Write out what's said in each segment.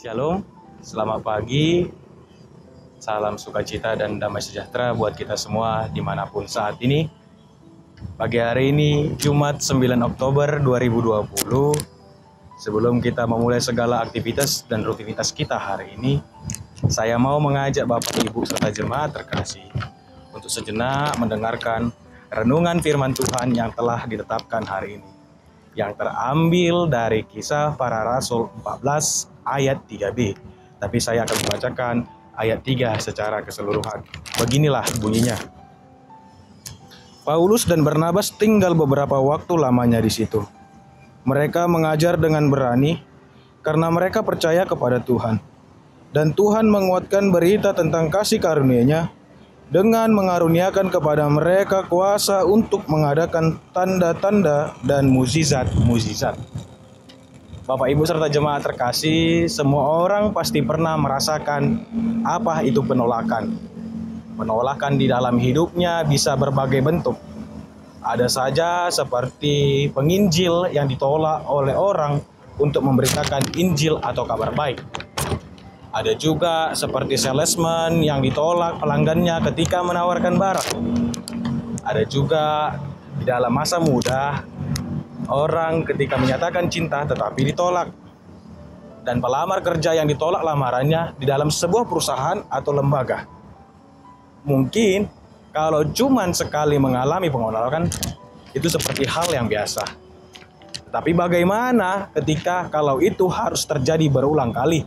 Shalom, selamat pagi, salam sukacita dan damai sejahtera buat kita semua dimanapun saat ini. Pagi hari ini, Jumat 9 Oktober 2020, sebelum kita memulai segala aktivitas dan rutinitas kita hari ini, saya mau mengajak Bapak Ibu serta jemaat terkasih untuk sejenak mendengarkan renungan firman Tuhan yang telah ditetapkan hari ini, yang terambil dari Kisah Para Rasul 14 ayat 3b. Tapi saya akan membacakan ayat 3 secara keseluruhan. Beginilah bunyinya. Paulus dan Barnabas tinggal beberapa waktu lamanya di situ. Mereka mengajar dengan berani karena mereka percaya kepada Tuhan. Dan Tuhan menguatkan berita tentang kasih karunia-Nya dengan mengaruniakan kepada mereka kuasa untuk mengadakan tanda-tanda dan mukjizat-mukjizat. Bapak Ibu serta jemaat terkasih, semua orang pasti pernah merasakan apa itu penolakan. Penolakan di dalam hidupnya bisa berbagai bentuk. Ada saja seperti penginjil yang ditolak oleh orang untuk memberitakan Injil atau kabar baik. Ada juga seperti salesman yang ditolak pelanggannya ketika menawarkan barang. Ada juga di dalam masa muda, orang ketika menyatakan cinta tetapi ditolak. Dan pelamar kerja yang ditolak lamarannya di dalam sebuah perusahaan atau lembaga. Mungkin kalau cuma sekali mengalami penolakan, itu seperti hal yang biasa. Tapi bagaimana ketika kalau itu harus terjadi berulang kali?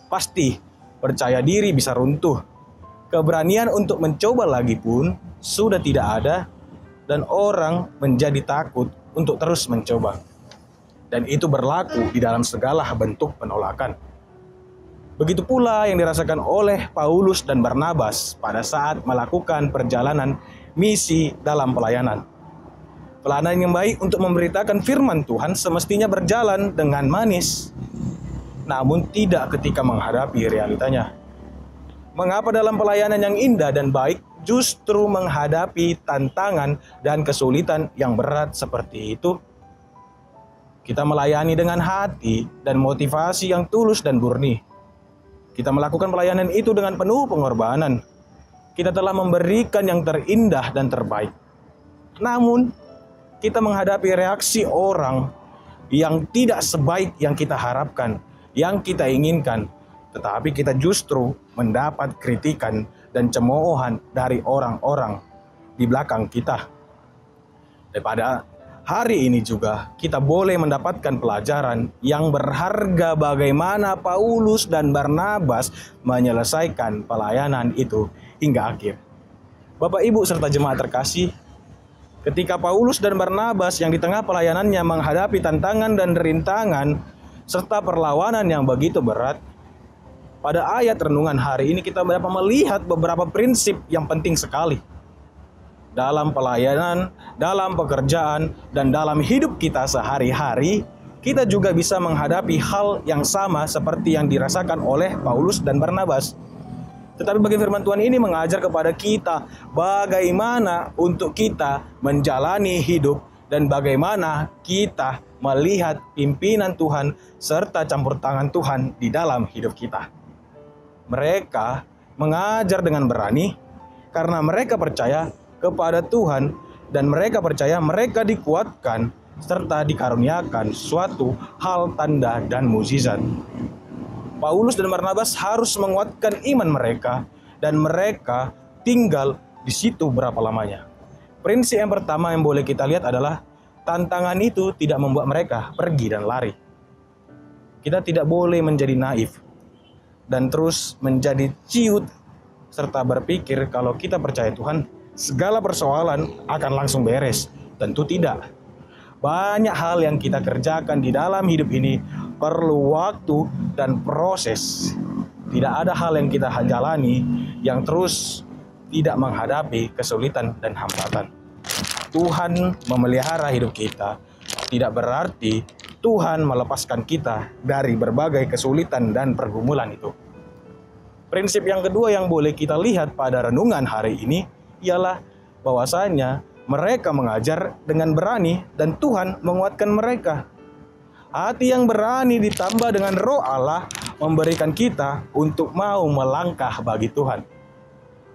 Pasti percaya diri bisa runtuh. Keberanian untuk mencoba lagi pun sudah tidak ada, dan orang menjadi takut untuk terus mencoba. Dan itu berlaku di dalam segala bentuk penolakan. Begitu pula yang dirasakan oleh Paulus dan Barnabas pada saat melakukan perjalanan misi dalam pelayanan. Pelayanan yang baik untuk memberitakan firman Tuhan semestinya berjalan dengan manis, namun tidak ketika menghadapi realitanya. Mengapa dalam pelayanan yang indah dan baik justru menghadapi tantangan dan kesulitan yang berat seperti itu? Kita melayani dengan hati dan motivasi yang tulus dan murni. Kita melakukan pelayanan itu dengan penuh pengorbanan. Kita telah memberikan yang terindah dan terbaik. Namun, kita menghadapi reaksi orang yang tidak sebaik yang kita harapkan, yang kita inginkan, tetapi kita justru mendapat kritikan dan cemoohan dari orang-orang di belakang kita. Daripada hari ini juga kita boleh mendapatkan pelajaran yang berharga bagaimana Paulus dan Barnabas menyelesaikan pelayanan itu hingga akhir. Bapak Ibu serta jemaat terkasih, ketika Paulus dan Barnabas yang di tengah pelayanannya menghadapi tantangan dan rintangan serta perlawanan yang begitu berat, pada ayat renungan hari ini kita dapat melihat beberapa prinsip yang penting sekali dalam pelayanan, dalam pekerjaan, dan dalam hidup kita sehari-hari. Kita juga bisa menghadapi hal yang sama seperti yang dirasakan oleh Paulus dan Barnabas. Tetapi bagi firman Tuhan ini mengajar kepada kita bagaimana untuk kita menjalani hidup dan bagaimana kita melihat pimpinan Tuhan serta campur tangan Tuhan di dalam hidup kita. Mereka mengajar dengan berani karena mereka percaya kepada Tuhan, dan mereka percaya mereka dikuatkan serta dikaruniakan suatu hal tanda dan mukjizat. Paulus dan Barnabas harus menguatkan iman mereka, dan mereka tinggal di situ berapa lamanya. Prinsip yang pertama yang boleh kita lihat adalah tantangan itu tidak membuat mereka pergi dan lari. Kita tidak boleh menjadi naif dan terus menjadi ciut serta berpikir kalau kita percaya Tuhan, segala persoalan akan langsung beres. Tentu tidak. Banyak hal yang kita kerjakan di dalam hidup ini perlu waktu dan proses. Tidak ada hal yang kita jalani yang terus tidak menghadapi kesulitan dan hambatan. Tuhan memelihara hidup kita tidak berarti Tuhan melepaskan kita dari berbagai kesulitan dan pergumulan itu. Prinsip yang kedua yang boleh kita lihat pada renungan hari ini ialah bahwasanya mereka mengajar dengan berani dan Tuhan menguatkan mereka. Hati yang berani ditambah dengan Roh Allah memberikan kita untuk mau melangkah bagi Tuhan.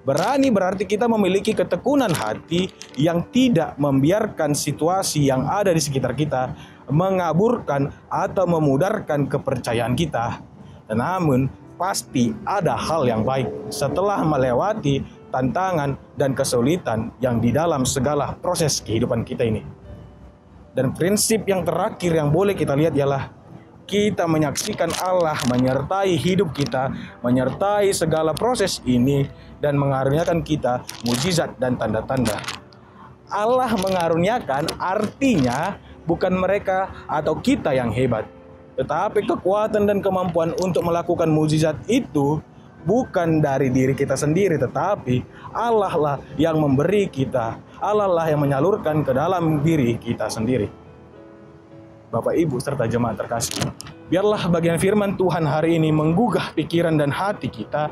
Berani berarti kita memiliki ketekunan hati yang tidak membiarkan situasi yang ada di sekitar kita mengaburkan atau memudarkan kepercayaan kita. Namun pasti ada hal yang baik setelah melewati tantangan dan kesulitan yang di dalam segala proses kehidupan kita ini. Dan prinsip yang terakhir yang boleh kita lihat ialah kita menyaksikan Allah menyertai hidup kita, menyertai segala proses ini, dan mengaruniakan kita mujizat dan tanda-tanda. Allah mengaruniakan artinya bukan mereka atau kita yang hebat, tetapi kekuatan dan kemampuan untuk melakukan mujizat itu bukan dari diri kita sendiri, tetapi Allah lah yang memberi kita, Allah lah yang menyalurkan ke dalam diri kita sendiri. Bapak, Ibu, serta jemaat terkasih, biarlah bagian firman Tuhan hari ini menggugah pikiran dan hati kita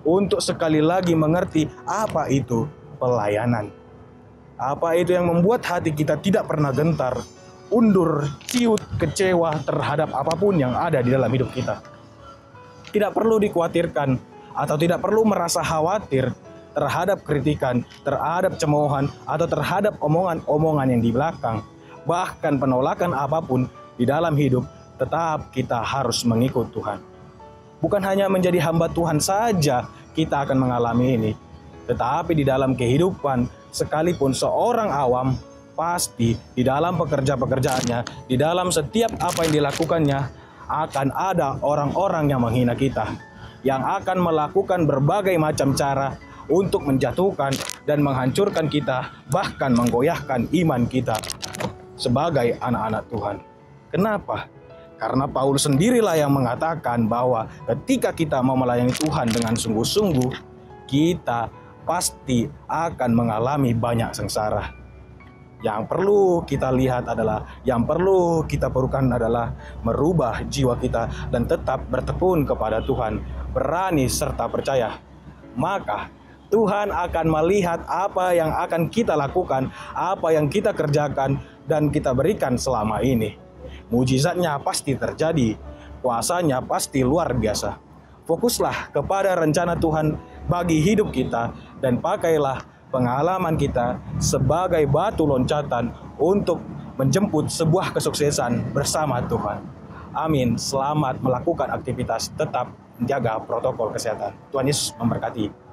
untuk sekali lagi mengerti apa itu pelayanan. Apa itu yang membuat hati kita tidak pernah gentar, undur, ciut, kecewa terhadap apapun yang ada di dalam hidup kita. Tidak perlu dikhawatirkan atau tidak perlu merasa khawatir terhadap kritikan, terhadap cemoohan, atau terhadap omongan-omongan yang di belakang. Bahkan penolakan apapun di dalam hidup, tetap kita harus mengikut Tuhan. Bukan hanya menjadi hamba Tuhan saja kita akan mengalami ini, tetapi di dalam kehidupan sekalipun seorang awam, pasti di dalam pekerjaannya, di dalam setiap apa yang dilakukannya, akan ada orang-orang yang menghina kita, yang akan melakukan berbagai macam cara untuk menjatuhkan dan menghancurkan kita, bahkan menggoyahkan iman kita sebagai anak-anak Tuhan. Kenapa? Karena Paulus sendirilah yang mengatakan bahwa ketika kita mau melayani Tuhan dengan sungguh-sungguh, kita pasti akan mengalami banyak sengsara. Yang perlu kita lihat adalah, yang perlu kita perlukan adalah merubah jiwa kita dan tetap bertekun kepada Tuhan, berani serta percaya. Maka Tuhan akan melihat apa yang akan kita lakukan, apa yang kita kerjakan dan kita berikan selama ini. Mujizatnya pasti terjadi, kuasanya pasti luar biasa. Fokuslah kepada rencana Tuhan bagi hidup kita dan pakailah pengalaman kita sebagai batu loncatan untuk menjemput sebuah kesuksesan bersama Tuhan. Amin. Selamat melakukan aktivitas, tetap menjaga protokol kesehatan. Tuhan Yesus memberkati.